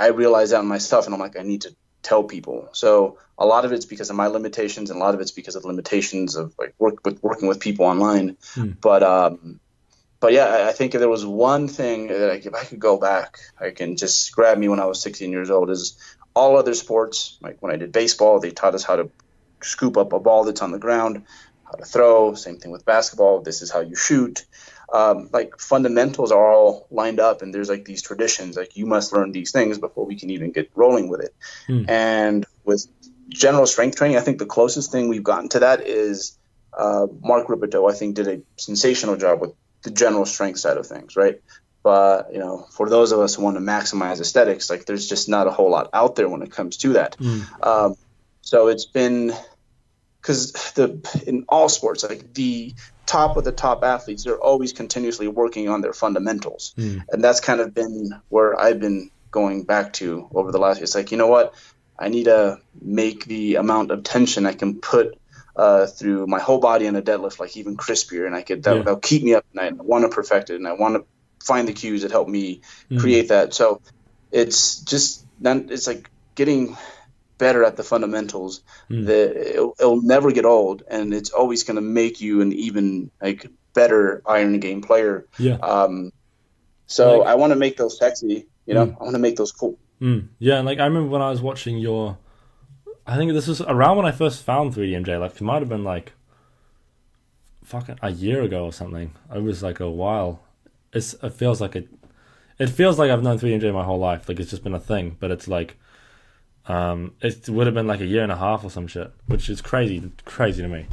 I realize that in myself, and I'm like, I need to tell people. So a lot of it's because of my limitations, and a lot of it's because of the limitations of like working with people online. But yeah, I think if there was one thing that if I could go back, I can just grab me when I was 16 years old, is all other sports. Like when I did baseball, they taught us how to scoop up a ball that's on the ground, how to throw. Same thing with basketball. This is how you shoot. Like fundamentals are all lined up, and there's like these traditions, like you must learn these things before we can even get rolling with it. And with general strength training, I think the closest thing we've gotten to that is Mark Ripito, I think, did a sensational job with the general strength side of things, right? But, for those of us who want to maximize aesthetics, like there's just not a whole lot out there when it comes to that. So it's been, because in all sports, like the top of the top athletes, they're always continuously working on their fundamentals. And that's kind of been where I've been going back to over the last, it's like, you know what, I need to make the amount of tension I can put through my whole body in a deadlift, like even crispier, and that'll keep me up at night. And I want to perfect it, and I want to find the cues that help me create that. So it's just, it's like getting better at the fundamentals. That it'll never get old, and it's always going to make you an even like better iron game player. So like, I want to make those sexy, I want to make those cool. Yeah, and like I remember when I was watching I think this was around when I first found 3DMJ. Like it might have been like fucking a year ago or something. It was like a while. It feels like I've known 3DMJ my whole life. Like it's just been a thing, but it's like it would have been like a year and a half or some shit, which is crazy to me.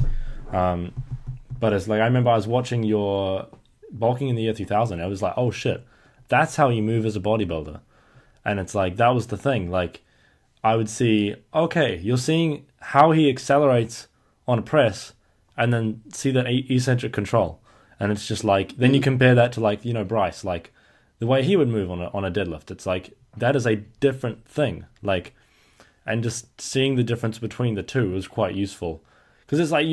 But it's like I remember I was watching your bulking in the year 2000. I was like, oh shit, that's how you move as a bodybuilder. And it's like that was the thing. Like I would see, okay, you're seeing how he accelerates on a press, and then see that eccentric control, and it's just like then you compare that to like Bryce, like the way he would move on a deadlift. It's like that is a different thing. Like. And just seeing the difference between the two is quite useful. Because it's like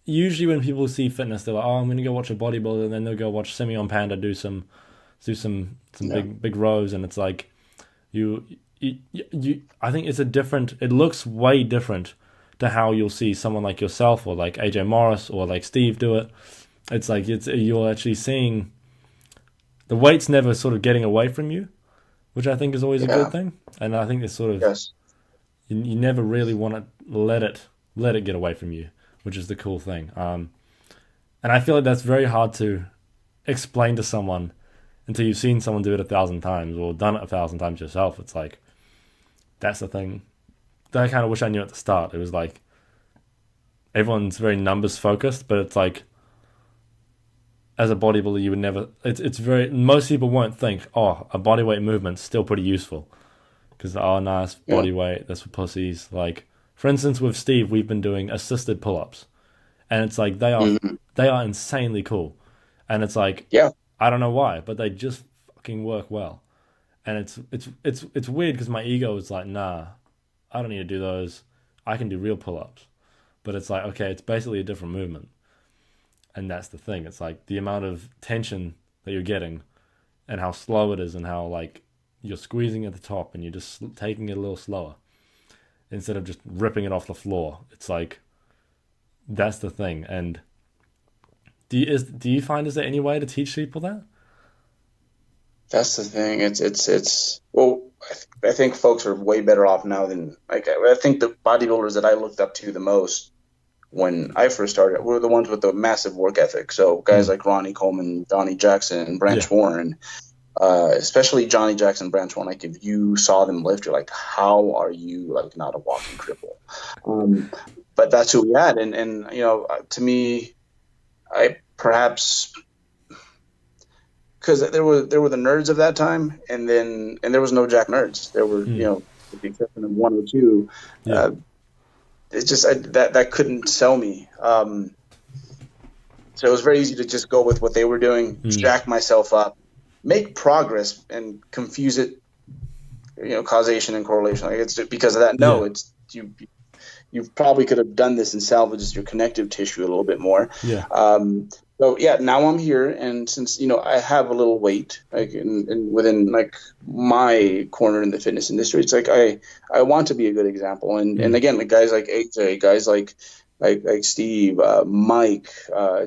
usually when people see fitness, they're like, oh, I'm going to go watch a bodybuilder, and then they'll go watch Simeon Panda do some big rows, and it's like you I think it looks way different to how you'll see someone like yourself or like AJ Morris or like Steve do it. It's like you're actually seeing the weight's never sort of getting away from you, which I think is always a good thing. And I think it's sort of you never really want to let it get away from you, which is the cool thing. And I feel like that's very hard to explain to someone until you've seen someone do it 1,000 times or done it 1,000 times yourself. It's like, that's the thing that I kind of wish I knew at the start. It was like, everyone's very numbers focused, but it's like, as a bodybuilder, you would never, most people won't think, oh, a bodyweight movement's still pretty useful. Because, oh, no, it's body weight, that's for pussies. Like, for instance, with Steve, we've been doing assisted pull-ups. And it's like, they are insanely cool. And it's like, I don't know why, but they just fucking work well. And it's weird because my ego is like, nah, I don't need to do those. I can do real pull-ups. But it's like, okay, it's basically a different movement. And that's the thing. It's like the amount of tension that you're getting and how slow it is and how, like, you're squeezing at the top and you're just taking it a little slower instead of just ripping it off the floor. It's like, that's the thing. And Do you find, is there any way to teach people that? That's the thing. It's well, I think folks are way better off now than like I think the bodybuilders that I looked up to the most when I first started were the ones with the massive work ethic. So guys like Ronnie Coleman, Johnny Jackson, and Branch Warren, especially Johnny Jackson, Branch Warren. Like if you saw them lift, you're like, how are you like not a walking cripple? But that's who we had, and you know, to me, I perhaps. Because there were the nerds of that time, and there was no Jack nerds. There were you know, with the exception of one or two. It's just that couldn't sell me. So it was very easy to just go with what they were doing, jack myself up, make progress, and confuse it. You know, causation and correlation. Like it's just because of that. No, it's you probably could have done this and salvaged your connective tissue a little bit more. So yeah, now I'm here, and since you know I have a little weight, like in within like my corner in the fitness industry, it's like I want to be a good example, and again, like guys like AJ, guys like Steve, Mike,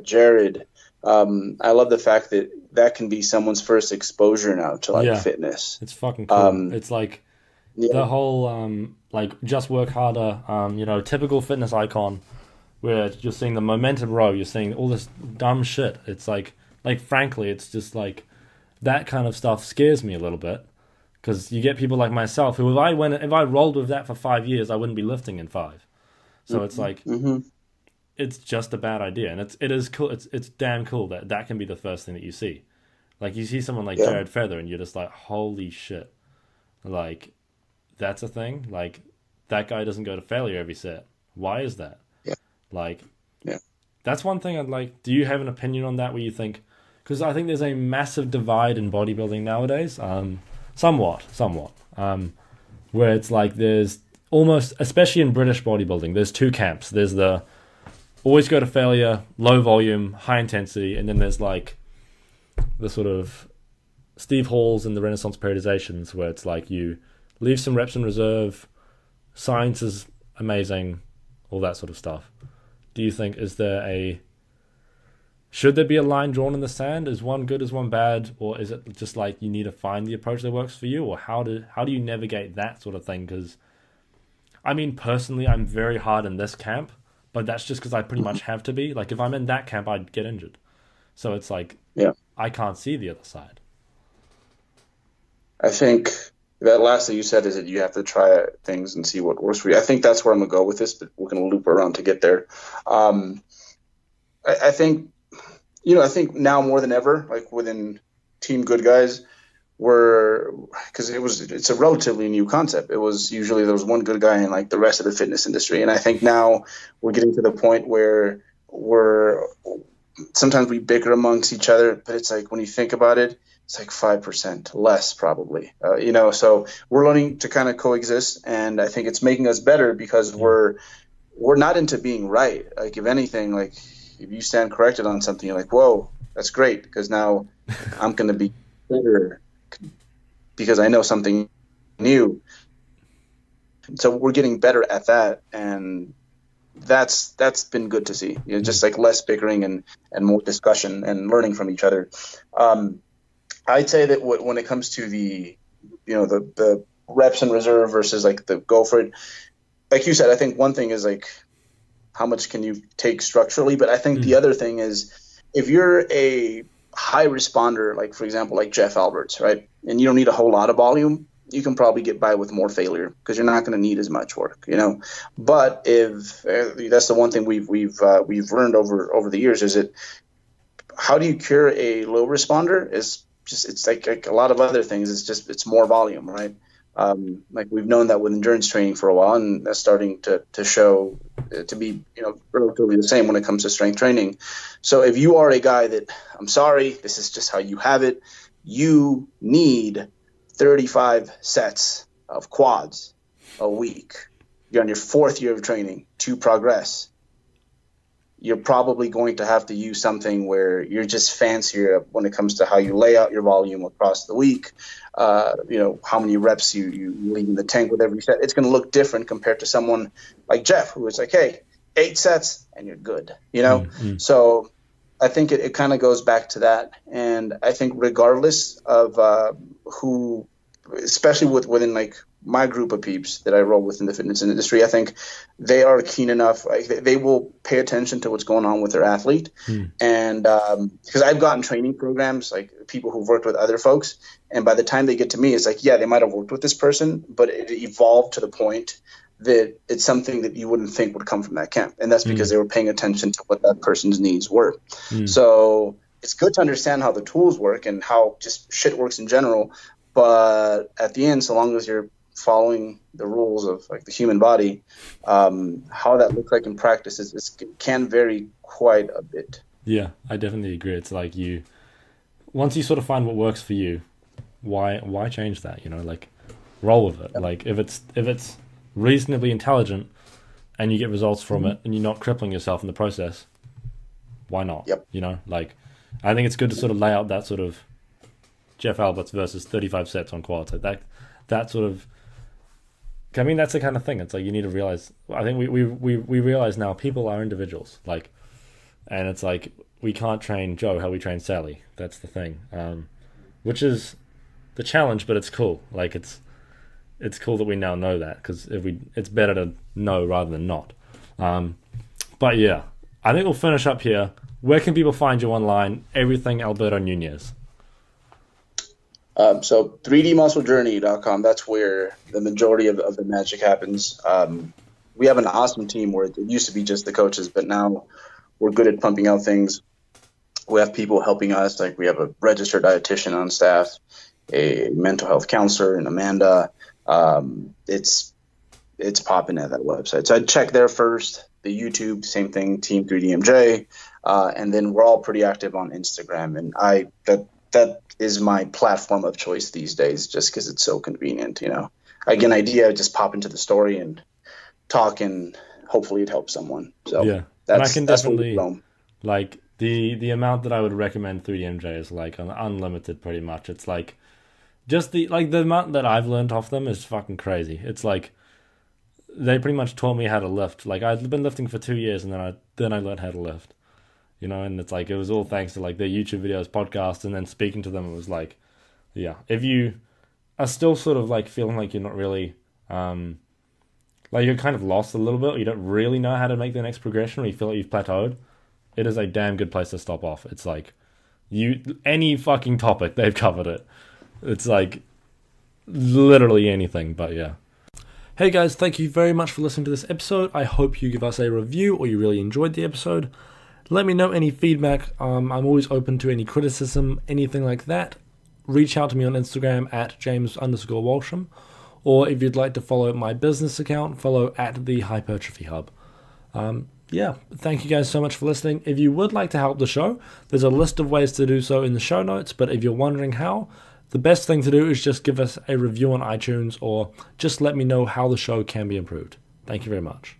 Jared, I love the fact that can be someone's first exposure now to like fitness. It's fucking cool. It's like the whole like just work harder, you know, typical fitness icon. Where you're seeing the momentum row, you're seeing all this dumb shit. It's like frankly, it's just like that kind of stuff scares me a little bit, because you get people like myself who, if I rolled with that for 5 years, I wouldn't be lifting in 5. So it's like it's just a bad idea, and it is cool. It's damn cool that can be the first thing that you see. Like you see someone like Jared Feather, and you're just like, holy shit, like that's a thing. Like that guy doesn't go to failure every set. Why is that? Like, that's one thing I'd like. Do you have an opinion on that? Where you think, because I think there's a massive divide in bodybuilding nowadays. Somewhat. Where it's like there's almost, especially in British bodybuilding, there's two camps. There's the always go to failure, low volume, high intensity, and then there's like the sort of Steve Halls and the Renaissance periodizations, where it's like you leave some reps in reserve, science is amazing, all that sort of stuff. Do you think, should there be a line drawn in the sand? Is one good, is one bad? Or is it just like you need to find the approach that works for you? Or how do you navigate that sort of thing? Because, I mean, personally, I'm very hard in this camp, but that's just because I pretty much have to be. Like, if I'm in that camp, I'd get injured. So it's like, I can't see the other side. I think that last thing you said is that you have to try things and see what works for you. I think that's where I'm going to go with this, but we're going to loop around to get there. I think, you know, I think now more than ever, like within Team Good Guys, because it's a relatively new concept. It was usually there was one good guy in like the rest of the fitness industry. And I think now we're getting to the point where sometimes we bicker amongst each other, but it's like when you think about it, it's like 5% less probably, you know, so we're learning to kind of coexist, and I think it's making us better because we're not into being right. Like if anything, like if you stand corrected on something, you're like, whoa, that's great, because now I'm going to be better because I know something new. So we're getting better at that, and that's been good to see. You know, just like less bickering and more discussion and learning from each other. I'd say that when it comes to the reps in reserve versus like the go for it, like you said, I think one thing is like how much can you take structurally, but I think the other thing is if you're a high responder, like for example, like Jeff Alberts, right, and you don't need a whole lot of volume, you can probably get by with more failure because you're not going to need as much work, you know. But if that's the one thing we've learned over the years is that how do you cure a low responder is just it's like a lot of other things. It's more volume, right? Like we've known that with endurance training for a while, and that's starting to show to be, you know, relatively the same when it comes to strength training. So if you are a guy that, I'm sorry, this is just how you have it, you need 35 sets of quads a week. You're on your 4th year of training to progress. You're probably going to have to use something where you're just fancier when it comes to how you lay out your volume across the week. You know, how many reps you leave in the tank with every set. It's going to look different compared to someone like Jeff, who is like, hey, 8 sets and you're good, you know? So I think it kind of goes back to that. And I think regardless of who, especially within like my group of peeps that I roll with in the fitness industry, I think they are keen enough. Like, they will pay attention to what's going on with their athlete. And because I've gotten training programs, like people who've worked with other folks, and by the time they get to me, it's like, yeah, they might have worked with this person, but it evolved to the point that it's something that you wouldn't think would come from that camp. And that's because they were paying attention to what that person's needs were. So it's good to understand how the tools work and how just shit works in general. But at the end, so long as you're following the rules of like the human body, how that looks like in practice can vary quite a bit. Yeah, I definitely agree. It's like once you sort of find what works for you, why change that? You know, like roll with it. Yep. Like if it's reasonably intelligent and you get results from it and you're not crippling yourself in the process, why not? Yep. You know, like I think it's good to sort of lay out that sort of Jeff Alberts versus 35 sets on quads. Like that sort of, I mean, that's the kind of thing. It's like you need to realize, I think we realize now people are individuals. Like, and it's like we can't train Joe how we train Sally. That's the thing. Which is the challenge, but it's cool. Like it's cool that we now know that, because it's better to know rather than not. But yeah, I think we'll finish up here. Where can people find you online? Everything Alberto Nunez. So 3dmusclejourney.com, that's where the majority of the magic happens. We have an awesome team where it used to be just the coaches, but now we're good at pumping out things. We have people helping us. Like we have a registered dietitian on staff, a mental health counselor, and Amanda. It's popping at that website. So I'd check there first. The YouTube, same thing, Team 3DMJ. And then we're all pretty active on Instagram. And that is my platform of choice these days, just because it's so convenient. You know, I get an idea, just pop into the story and talk, and hopefully it helps someone. So yeah, and I can definitely like the amount that I would recommend 3DMJ is like unlimited, pretty much. It's like just the amount that I've learned off them is fucking crazy. It's like they pretty much taught me how to lift. Like I'd been lifting for 2 years, and then I learned how to lift. You know, and it's like it was all thanks to like their YouTube videos, podcasts, and then speaking to them. It was like, yeah, if you are still sort of like feeling like you're not really, like you're kind of lost a little bit, you don't really know how to make the next progression, or you feel like you've plateaued, it is a damn good place to stop off. It's like any fucking topic, they've covered it. It's like literally anything, but yeah. Hey guys, thank you very much for listening to this episode. I hope you give us a review or you really enjoyed the episode. Let me know any feedback. I'm always open to any criticism, anything like that. Reach out to me on Instagram at James_Walsham. Or if you'd like to follow my business account, follow at the Hypertrophy Hub. Yeah, thank you guys so much for listening. If you would like to help the show, there's a list of ways to do so in the show notes. But if you're wondering how, the best thing to do is just give us a review on iTunes, or just let me know how the show can be improved. Thank you very much.